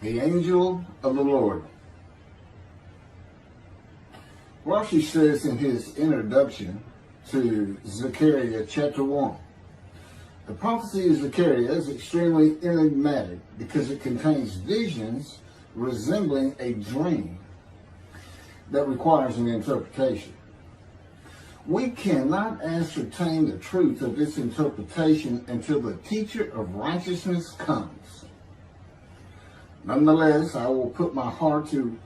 The angel of the Lord. Rashi says in his introduction to Zechariah chapter 1, the prophecy of Zechariah is extremely enigmatic because it contains visions resembling a dream that requires an interpretation. We cannot ascertain the truth of this interpretation until the teacher of righteousness comes. Nonetheless, I will put my heart to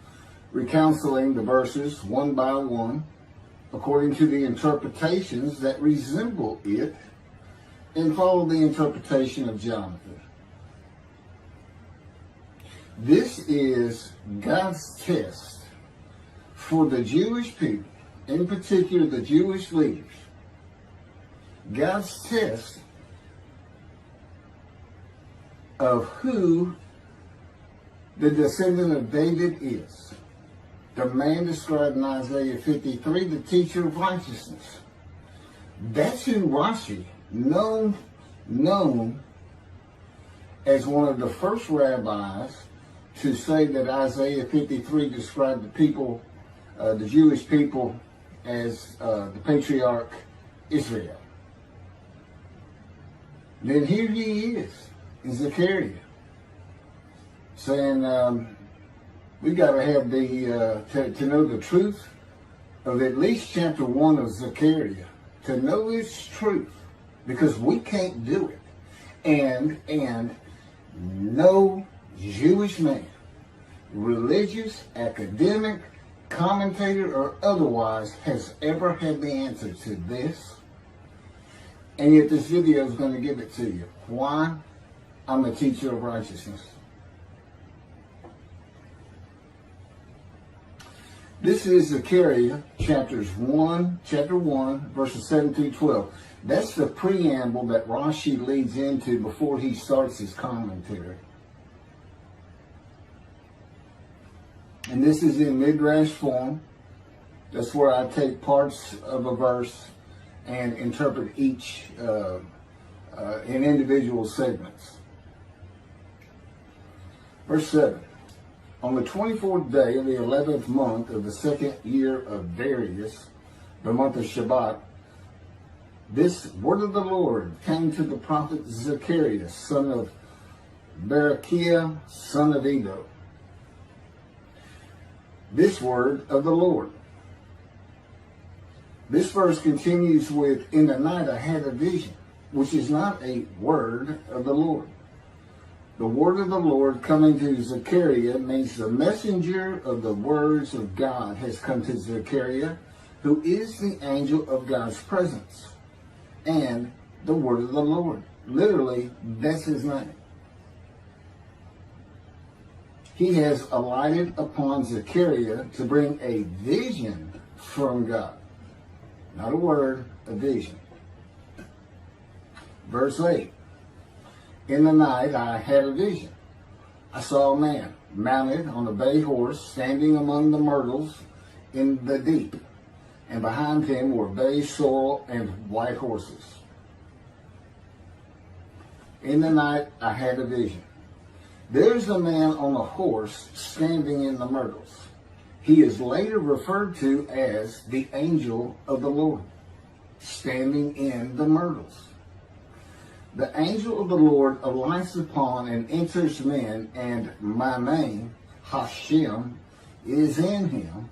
recounseling the verses one by one, according to the interpretations that resemble it, and follow the interpretation of Jonathan. This is God's test for the Jewish people, in particular the Jewish leaders. God's test of who the descendant of David is. The man described in Isaiah 53, the teacher of righteousness. That's who Rashi, known as one of the first rabbis to say that Isaiah 53 described the people, the Jewish people, as the patriarch Israel. Then here he is in Zechariah, saying we got to have the to know the truth of at least chapter 1 of Zechariah, to know its truth, because we can't do it, and no Jewish man, religious, academic, commentator, or otherwise, has ever had the answer to this. And yet this video is going to give it to you. Why? I'm a teacher of righteousness. This is Zechariah chapter 1, verses 7 through 12. That's the preamble that Rashi leads into before he starts his commentary. And this is in midrash form. That's where I take parts of a verse and interpret each in individual segments. Verse 7. On the 24th day of the 11th month of the second year of Darius, the month of Shabbat, this word of the Lord came to the prophet Zechariah, son of Berechiah, son of Edo. This word of the Lord. This verse continues with, in the night I had a vision, which is not a word of the Lord. The word of the Lord coming to Zechariah means the messenger of the words of God has come to Zechariah, who is the angel of God's presence, and the word of the Lord. Literally, that's his name. He has alighted upon Zechariah to bring a vision from God. Not a word, a vision. Verse 8. In the night I had a vision. I saw a man mounted on a bay horse standing among the myrtles in the deep, and behind him were bay, sorrel, and white horses. In the night I had a vision. There's a man on a horse standing in the myrtles. He is later referred to as the angel of the Lord, standing in the myrtles. The angel of the Lord alights upon and enters men, and my name, Hashem, is in him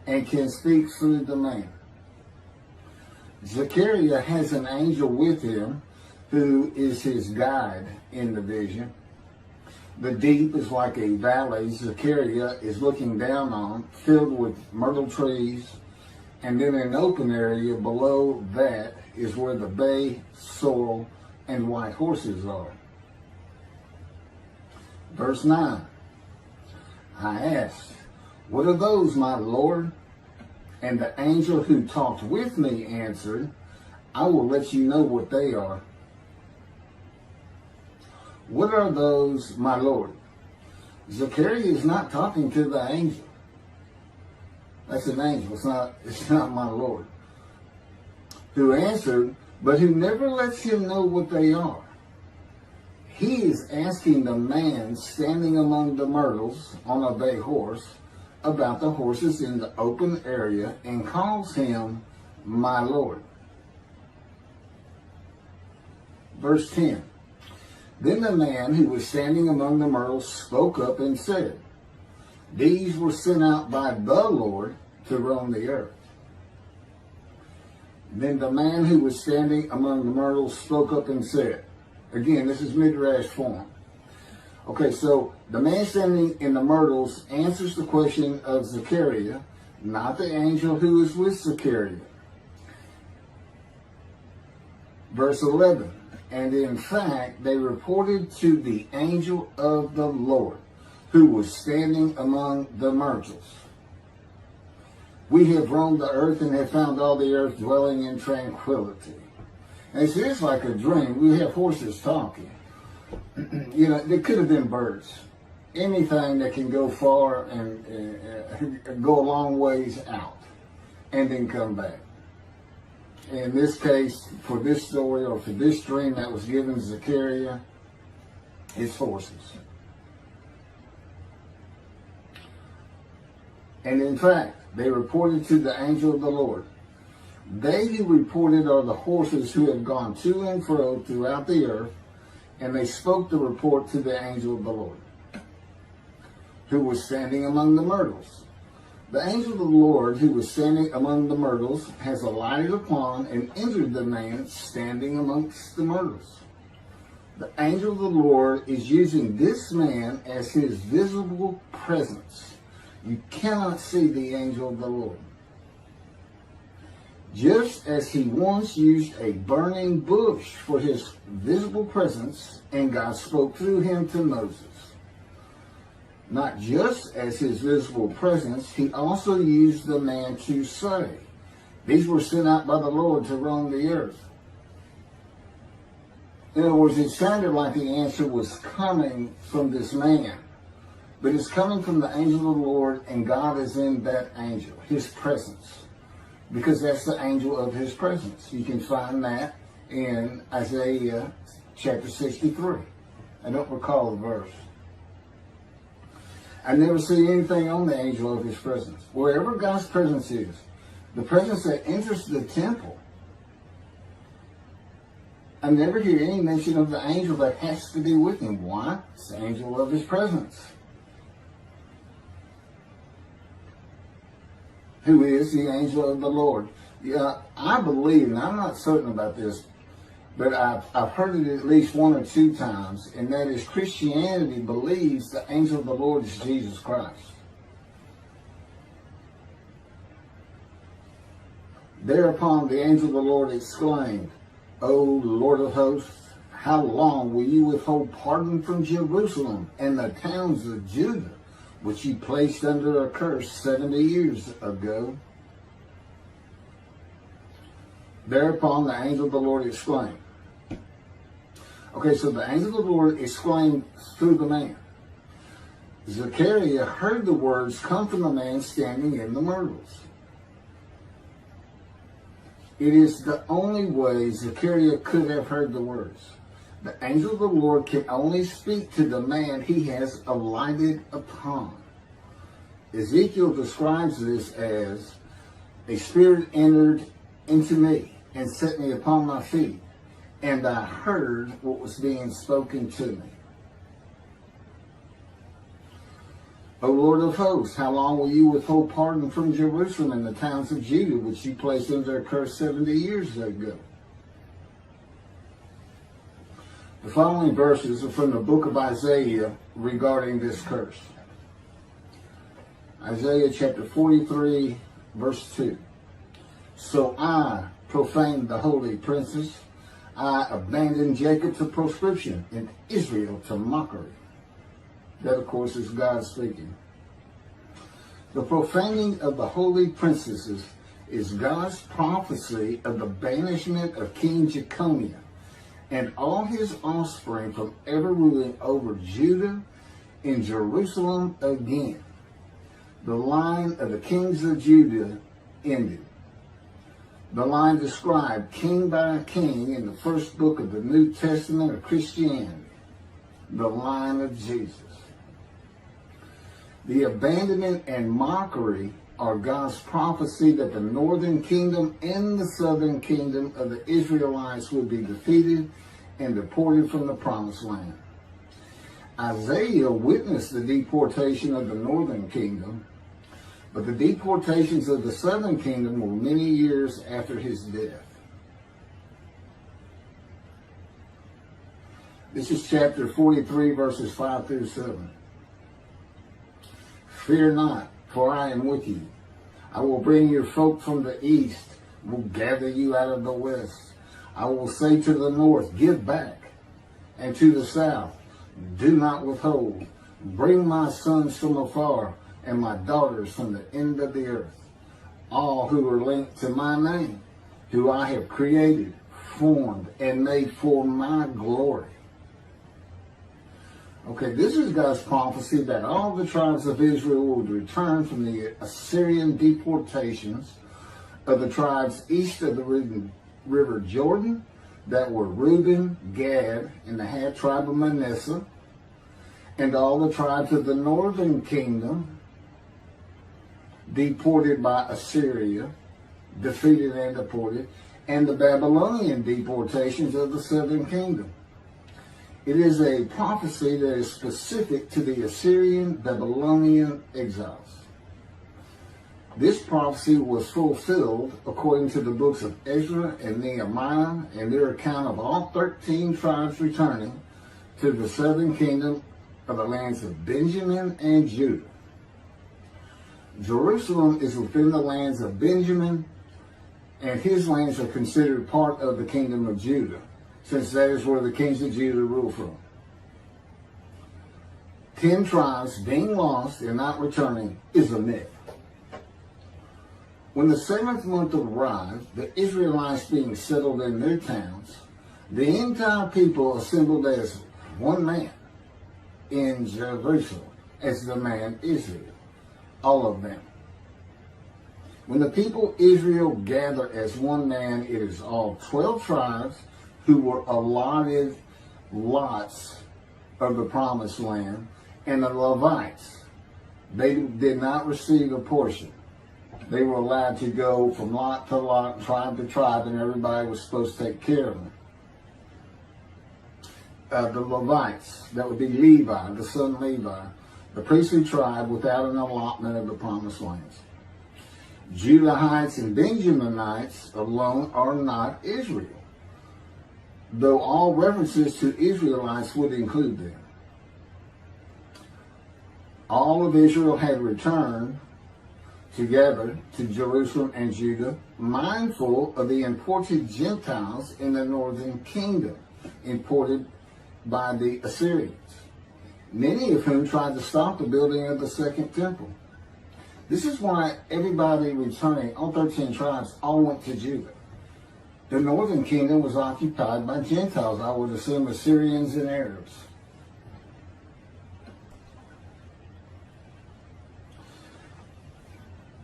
and can speak through the man. Zechariah has an angel with him who is his guide in the vision. The deep is like a valley Zechariah is looking down on, filled with myrtle trees, and then an open area below that is where the bay, sorrel, and white horses are. Verse 9. I asked, what are those, my Lord? And the angel who talked with me answered, I will let you know what they are. What are those, my Lord? Zechariah is not talking to the angel. That's an angel. It's not my Lord. Who answered, but who never lets him know what they are. he is asking the man standing among the myrtles on a bay horse about the horses in the open area and calls him my Lord. Verse 10. Then the man who was standing among the myrtles spoke up and said, these were sent out by the Lord to roam the earth. Then the man who was standing among the myrtles spoke up and said, again, this is midrash form. Okay, so the man standing in the myrtles answers the question of Zechariah, not the angel who is with Zechariah. Verse 11, and in fact, they reported to the angel of the Lord, who was standing among the myrtles. We have roamed the earth and have found all the earth dwelling in tranquility. And it's just like a dream. We have horses talking. You know, they could have been birds. Anything that can go far and go a long ways out and then come back. In this case, for this story or for this dream that was given to Zechariah, it's horses. And in fact, they reported to the angel of the Lord. They who reported are the horses who have gone to and fro throughout the earth, and they spoke the report to the angel of the Lord, who was standing among the myrtles. The angel of the Lord, who was standing among the myrtles, has alighted upon and entered the man standing amongst the myrtles. The angel of the Lord is using this man as his visible presence. You cannot see the angel of the Lord. Just as he once used a burning bush for his visible presence, and God spoke through him to Moses. Not just as his visible presence, he also used the man to say, these were sent out by the Lord to roam the earth. In other words, it sounded like the answer was coming from this man. But it's coming from the angel of the Lord, and God is in that angel, his presence. Because that's the angel of his presence. You can find that in Isaiah chapter 63. I don't recall the verse. I never see anything on the angel of his presence. Wherever God's presence is, the presence that enters the temple, I never hear any mention of the angel that has to be with him. Why? It's the angel of his presence, who is the angel of the Lord. Yeah, I believe, and I'm not certain about this, but I've heard it at least one or two times, and that is Christianity believes the angel of the Lord is Jesus Christ. Thereupon the angel of the Lord exclaimed, O Lord of hosts, how long will you withhold pardon from Jerusalem and the towns of Judah, which you placed under a curse 70 years ago? Thereupon the angel of the Lord exclaimed. Okay, so the angel of the Lord exclaimed through the man. Zechariah heard the words come from the man standing in the myrtles. It is the only way Zechariah could have heard the words. The angel of the Lord can only speak to the man he has alighted upon. Ezekiel describes this as, a spirit entered into me and set me upon my feet, and I heard what was being spoken to me. O Lord of hosts, how long will you withhold pardon from Jerusalem and the towns of Judah, which you placed under a curse 70 years ago? The following verses are from the book of Isaiah regarding this curse. Isaiah chapter 43, verse 2. So I profaned the holy princes. I abandoned Jacob to proscription and Israel to mockery. That, of course, is God speaking. The profaning of the holy princesses is God's prophecy of the banishment of King Jeconiah and all his offspring from ever ruling over Judah and Jerusalem again. The line of the kings of Judah ended. The line described king by king in the first book of the New Testament of Christianity. the line of Jesus. The abandonment and mockery are God's prophecy that the northern kingdom and the southern kingdom of the Israelites would be defeated and deported from the promised land. Isaiah witnessed the deportation of the northern kingdom, but the deportations of the southern kingdom were many years after his death. This is chapter 43, verses 5 through 7. Fear not, for I am with you. I will bring your folk from the east, will gather you out of the west. I will say to the north, give back, and to the south, do not withhold. Bring my sons from afar, and my daughters from the end of the earth. All who are linked to my name, who I have created, formed, and made for my glory. Okay, this is God's prophecy that all the tribes of Israel would return from the Assyrian deportations of the tribes east of the river Jordan, that were Reuben, Gad, and the half tribe of Manasseh, and all the tribes of the northern kingdom deported by Assyria, defeated and deported, and the Babylonian deportations of the southern kingdom. It is a prophecy that is specific to the Assyrian Babylonian exiles. This prophecy was fulfilled according to the books of Ezra and Nehemiah and their account of all 13 tribes returning to the southern kingdom of the lands of Benjamin and Judah. Jerusalem is within the lands of Benjamin, and his lands are considered part of the kingdom of Judah, since that is where the kings of Judah rule from. 10 tribes being lost and not returning is a myth. When the 7th month arrived, the Israelites being settled in their towns, the entire people assembled as one man in Jerusalem, as the man Israel, all of them. When the people Israel gather as one man, it is all 12 tribes who were allotted lots of the promised land, and the Levites. They did not receive a portion. They were allowed to go from lot to lot, tribe to tribe, and everybody was supposed to take care of them. The Levites, that would be Levi, the son Levi, the priestly tribe without an allotment of the promised lands. Judahites and Benjaminites alone are not Israel, though all references to Israelites would include them. All of Israel had returned together to Jerusalem and Judah, mindful of the imported Gentiles in the northern kingdom, imported by the Assyrians, many of whom tried to stop the building of the second temple. This is why everybody returning, all 13 tribes, all went to Judah. The northern kingdom was occupied by Gentiles, I would assume Assyrians and Arabs.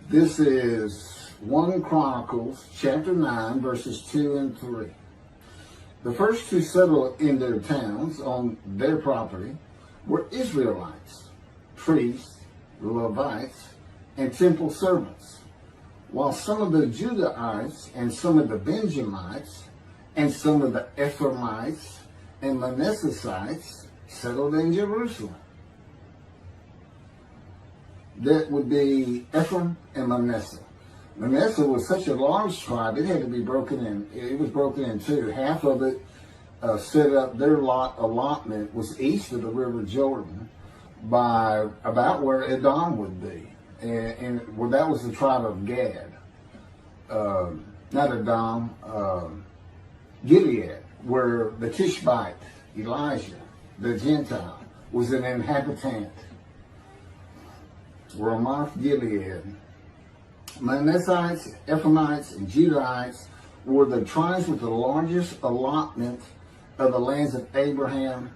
This is 1 Chronicles chapter 9, verses 2 and 3. The first to settle in their towns on their property were Israelites, priests, Levites, and temple servants, while some of the Judahites and some of the Benjamites and some of the Ephraimites and Manassesites settled in Jerusalem. That would be Ephraim and Manasseh. Manasseh was such a large tribe, it had to be broken in. It was broken in two. Half of it set up, their allotment was east of the river Jordan by about where Edom would be. And well, that was the tribe of Gad. Not Edom, Gilead, where the Tishbite, Elijah, the Gentile, was an inhabitant. Ramoth Gilead. Manassites, Ephraimites, and Judahites were the tribes with the largest allotment of the lands of Abraham,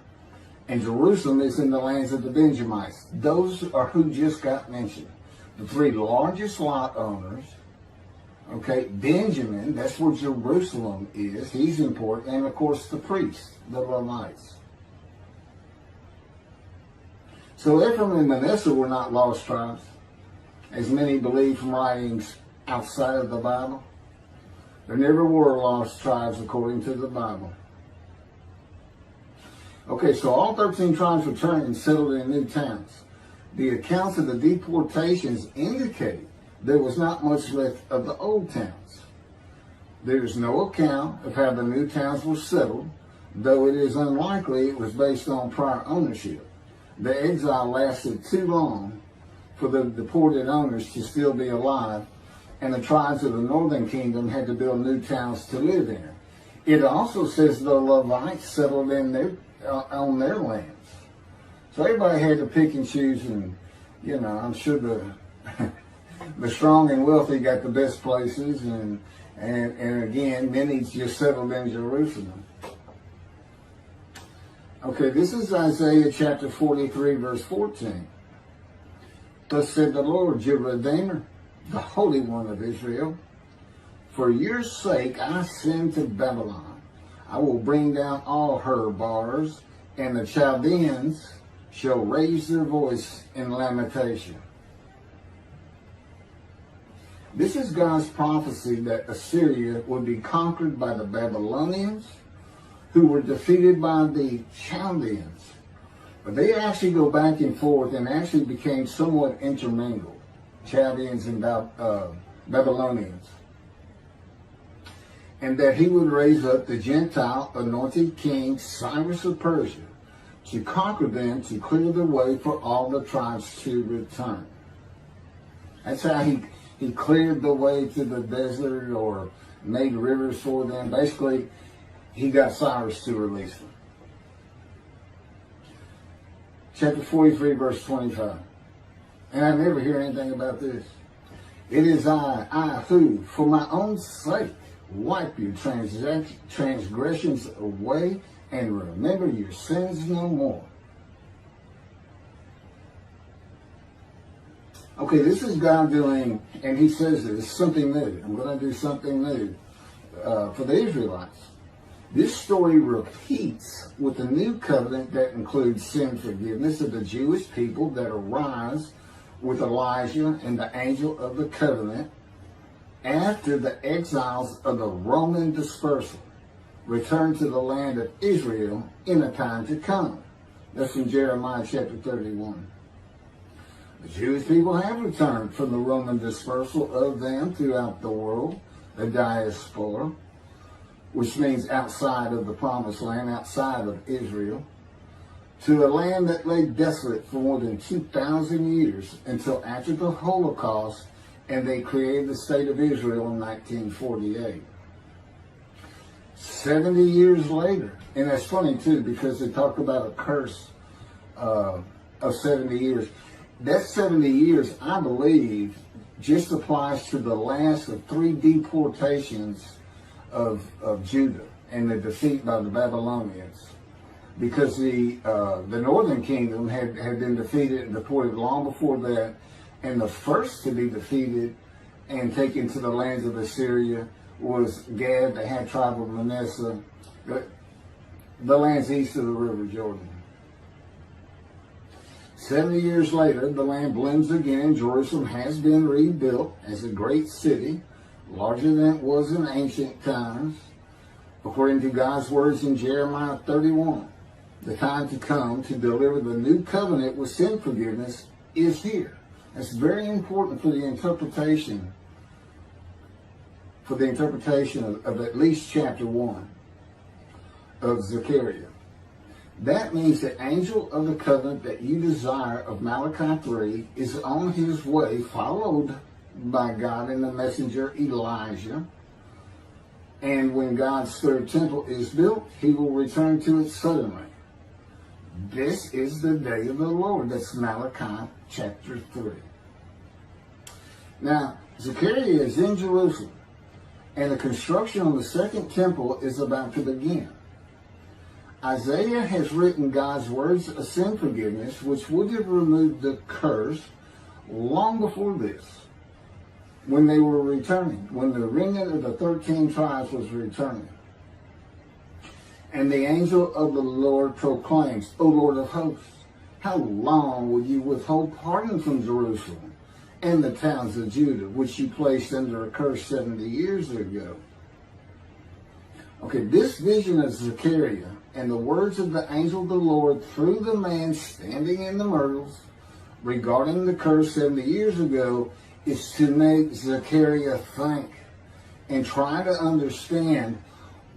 and Jerusalem is in the lands of the Benjamites. Those are who just got mentioned. The three largest lot owners. Okay, Benjamin, that's where Jerusalem is. He's important. And of course the priests, the Levites. So Ephraim and Manasseh were not lost tribes, as many believe from writings outside of the Bible. There never were lost tribes according to the Bible. Okay, so all 13 tribes returned and settled in new towns. The accounts of the deportations indicate there was not much left of the old towns. There is no account of how the new towns were settled, though it is unlikely it was based on prior ownership. The exile lasted too long for the deported owners to still be alive, and the tribes of the northern kingdom had to build new towns to live in. It also says the Levites settled in on their lands. So everybody had to pick and choose, and I'm sure the strong and wealthy got the best places, and again, many just settled in Jerusalem. Okay, this is Isaiah chapter 43, verse 14. Thus said the Lord, your Redeemer, the Holy One of Israel, for your sake I send to Babylon. I will bring down all her bars, and the Chaldeans shall raise their voice in lamentation. This is God's prophecy that Assyria would be conquered by the Babylonians, who were defeated by the Chaldeans. But they actually go back and forth and actually became somewhat intermingled, Chaldeans and Babylonians. And that he would raise up the Gentile anointed king Cyrus of Persia to conquer them, to clear the way for all the tribes to return. That's how he cleared the way to the desert or made rivers for them. Basically, he got Cyrus to release them. Chapter 43, verse 25. And I never hear anything about this. It is I who, for my own sake, wipe your transgressions away and remember your sins no more. Okay, this is God doing, and he says this, something new. I'm going to do something new for the Israelites. This story repeats with the new covenant that includes sin forgiveness of the Jewish people that arise with Elijah and the angel of the covenant after the exiles of the Roman dispersal return to the land of Israel in a time to come. That's in Jeremiah chapter 31. The Jewish people have returned from the Roman dispersal of them throughout the world, the diaspora, which means outside of the promised land, outside of Israel, to a land that lay desolate for more than 2,000 years until after the Holocaust, and they created the state of Israel in 1948. 70 years later, and that's funny too, because they talk about a curse of 70 years. That 70 years, I believe, just applies to the last of 3 deportations of Judah and the defeat by the Babylonians, because the northern kingdom had been defeated and deported long before that, and the first to be defeated and taken to the lands of Assyria was Gad, the half tribe of Manasseh, the lands east of the river Jordan. 70 years later, the land blooms again. Jerusalem has been rebuilt as a great city, larger than it was in ancient times. According to God's words in Jeremiah 31, the time to come to deliver the new covenant with sin forgiveness is here. That's very important for the interpretation of at least chapter 1 of Zechariah. That means the angel of the covenant that you desire of Malachi 3 is on his way, followed by God and the messenger Elijah. And when God's third temple is built, he will return to it suddenly. This is the day of the Lord. That's Malachi chapter 3. Now, Zechariah is in Jerusalem, and the construction on the second temple is about to begin. Isaiah has written God's words of sin forgiveness, which would have removed the curse long before this, when they were returning, when the remnant of the 13 tribes was returning. And the angel of the Lord proclaims, O Lord of hosts, how long will you withhold pardon from Jerusalem and the towns of Judah, which you placed under a curse 70 years ago? Okay, this vision of Zechariah and the words of the angel of the Lord through the man standing in the myrtles regarding the curse 70 years ago is to make Zechariah think and try to understand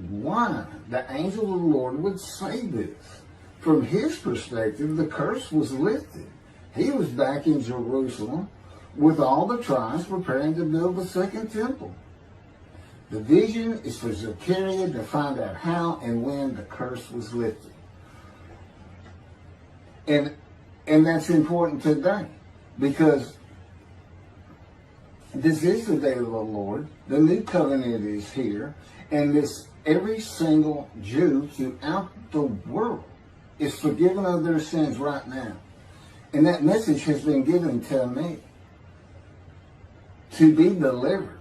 why the angel of the Lord would say this. From his perspective, the curse was lifted. He was back in Jerusalem with all the tribes preparing to build the second temple. The vision is for Zechariah to find out how and when the curse was lifted. And that's important today, because this is the day of the Lord. The new covenant is here, and every single Jew throughout the world is forgiven of their sins right now. And that message has been given to me to be delivered.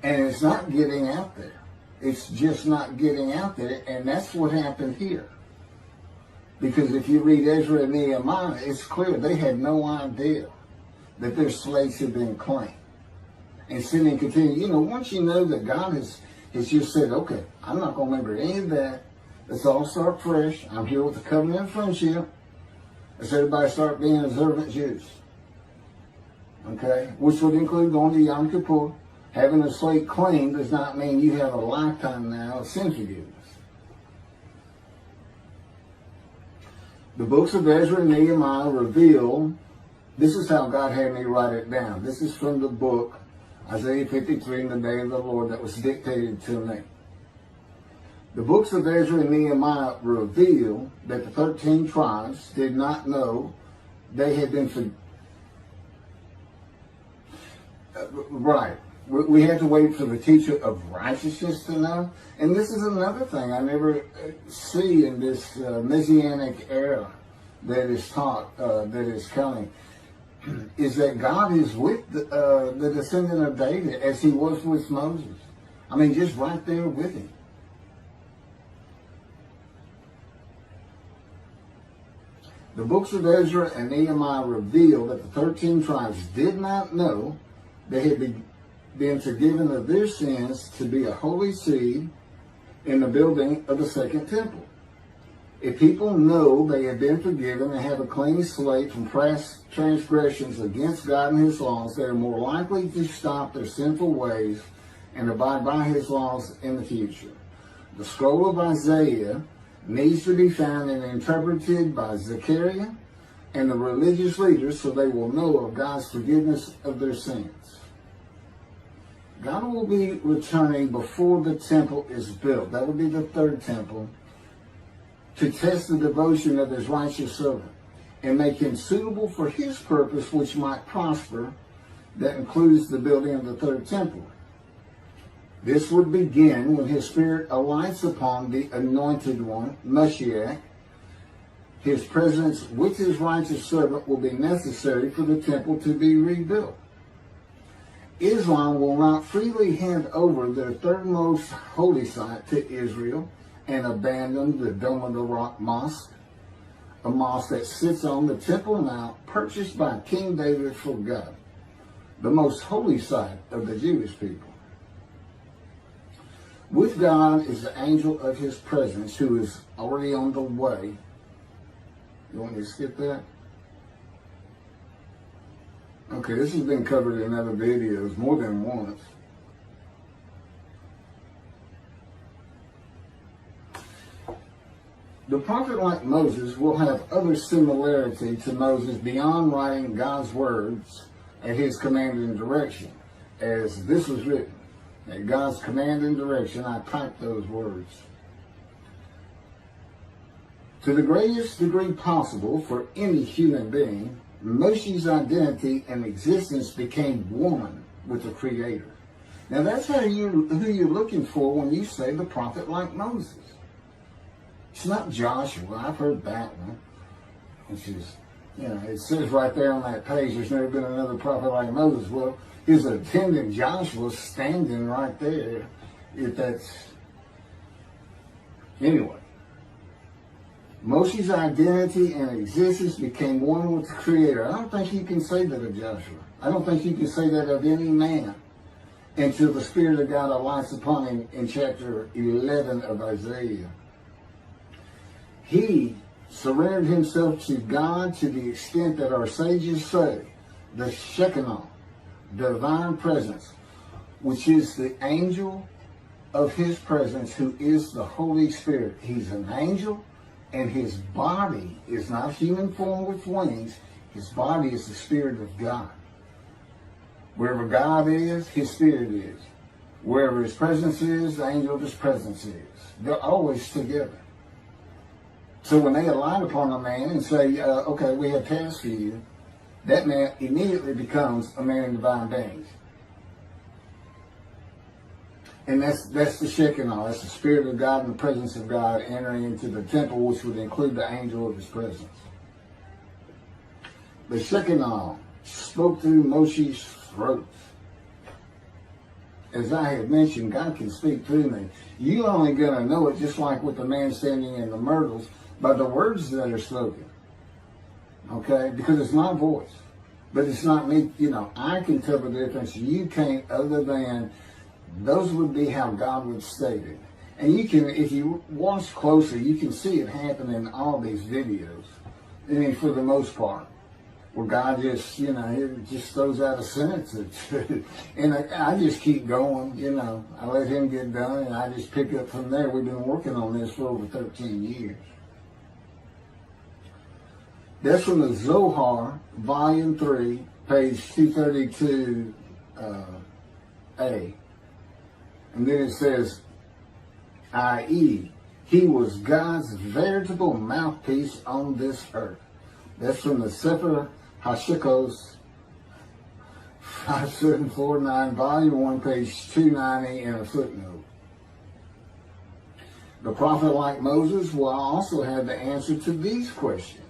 And it's not getting out there. It's just not getting out there. And that's what happened here. Because if you read Ezra and Nehemiah, it's clear they had no idea that their slates had been claimed. And sin and continue. Once you know that God has just said, okay, I'm not going to remember any of that. Let's all start fresh. I'm here with the covenant of friendship. Let's everybody start being observant Jews. Okay? Which would include going to Yom Kippur. Having a slate clean does not mean you have a lifetime now of sin forgiveness. The books of Ezra and Nehemiah reveal, this is how God had me write it down. This is from the book, Isaiah 53, in the day of the Lord, that was dictated to me. The books of Ezra and Nehemiah reveal that the 13 tribes did not know they had been right. We had to wait for the teacher of righteousness to know. And this is another thing I never see in this Messianic era that is taught, that is coming, is that God is with the descendant of David as he was with Moses. I mean, just right there with him. The books of Ezra and Nehemiah reveal that the 13 tribes did not know they had been forgiven of their sins to be a holy seed in the building of the second temple. If people know they have been forgiven and have a clean slate from past transgressions against God and his laws, they are more likely to stop their sinful ways and abide by his laws in the future. The scroll of Isaiah needs to be found and interpreted by Zechariah and the religious leaders so they will know of God's forgiveness of their sins. God will be returning before the temple is built. That will be the third temple, to test the devotion of his righteous servant and make him suitable for his purpose, which might prosper. That includes the building of the third temple. This would begin when his spirit alights upon the anointed one, Moshiach. His presence with his righteous servant will be necessary for the temple to be rebuilt. Islam will not freely hand over their third most holy site to Israel and abandon the Dome of the Rock Mosque, a mosque that sits on the Temple Mount purchased by King David for God, the most holy site of the Jewish people. With God is the angel of his presence who is already on the way. You want me to skip that? Okay, this has been covered in other videos more than once. The prophet like Moses will have other similarity to Moses beyond writing God's words at his command and direction. As this was written, at God's command and direction, I typed those words. To the greatest degree possible for any human being, Moshe's identity and existence became one with the Creator. Now that's who you're looking for when you say the prophet like Moses. It's not Joshua. I've heard that one. Which is, it says right there on that page, there's never been another prophet like Moses. Well, his attendant Joshua standing right there. If that's... Anyway. Moshe's identity and existence became one with the Creator. I don't think you can say that of Joshua. I don't think you can say that of any man until the Spirit of God alights upon him in chapter 11 of Isaiah. He surrendered himself to God to the extent that our sages say the Shekinah, divine presence, which is the angel of his presence, who is the Holy Spirit. He's an angel, and his body is not human form with wings. His body is the Spirit of God. Wherever God is, his Spirit is. Wherever his presence is, the angel of his presence is. They're always together. So when they alight upon a man and say, okay, we have tasks for you, that man immediately becomes a man in divine beings. And that's the Shekinah. That's the Spirit of God and the presence of God entering into the temple, which would include the angel of his presence. The Shekinah spoke through Moshe's throat. As I have mentioned, God can speak through me. You're only going to know it, just like with the man standing in the myrtles, by the words that are spoken. Okay? Because it's my voice. But it's not me. I can tell the difference. You can't, other than those would be how God would state it. And you can, if you watch closer, you can see it happen in all these videos. I mean, for the most part. Where God just, he just throws out a sentence. And I just keep going, I let him get done, and I just pick up from there. We've been working on this for over 13 years. That's from the Zohar, Volume 3, page 232a. And then it says, i.e., he was God's veritable mouthpiece on this earth. That's from the Sefer Hashikos 5749, Volume 1, page 290, and a footnote. The prophet, like Moses, will also have the answer to these questions.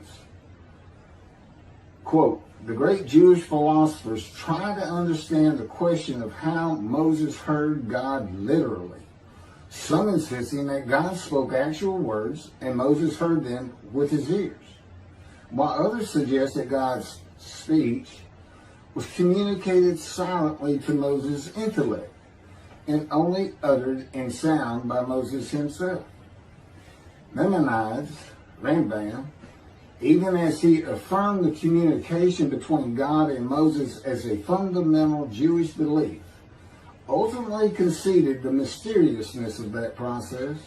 Quote, the great Jewish philosophers try to understand the question of how Moses heard God literally. Some insisting that God spoke actual words and Moses heard them with his ears, while others suggest that God's speech was communicated silently to Moses' intellect and only uttered in sound by Moses himself. Maimonides, Rambam, even as he affirmed the communication between God and Moses as a fundamental Jewish belief, ultimately conceded the mysteriousness of that process.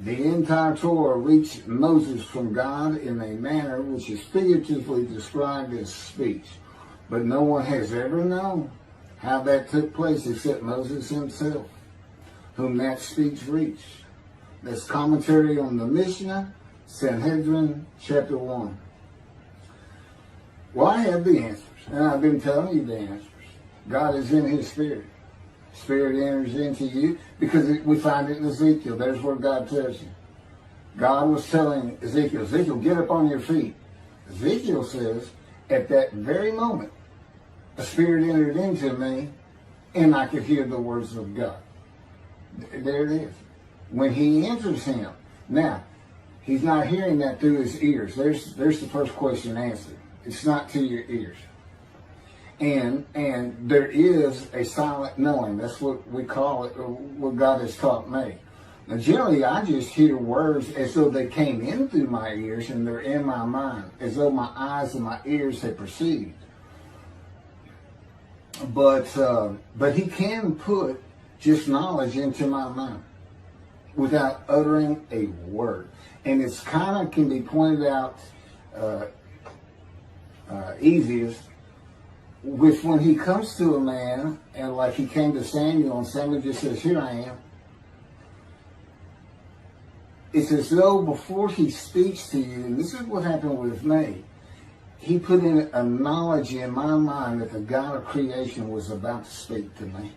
The entire Torah reached Moses from God in a manner which is figuratively described as speech, but no one has ever known how that took place except Moses himself, whom that speech reached. That's commentary on the Mishnah, Sanhedrin, chapter 1. Well, I have the answers, and I've been telling you the answers. God is in his Spirit. Spirit enters into you because we find it in Ezekiel. There's where God tells you. God was telling Ezekiel, get up on your feet. Ezekiel says, at that very moment, a spirit entered into me, and I could hear the words of God. There it is. When he enters him. Now, he's not hearing that through his ears. There's the first question answered. It's not to your ears. And there is a silent knowing. That's what we call it, or what God has taught me. Now, generally, I just hear words as though they came in through my ears and they're in my mind, as though my eyes and my ears had perceived. But he can put just knowledge into my mind without uttering a word. And it's kind of can be pointed out easiest with when he comes to a man, and like he came to Samuel, and Samuel just says, here I am. It's as though before he speaks to you, and this is what happened with me, he put in a knowledge in my mind that the God of creation was about to speak to me.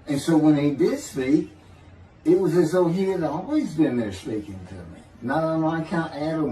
And so when he did speak, it was as though he had always been there speaking to me. Not unlike how Adam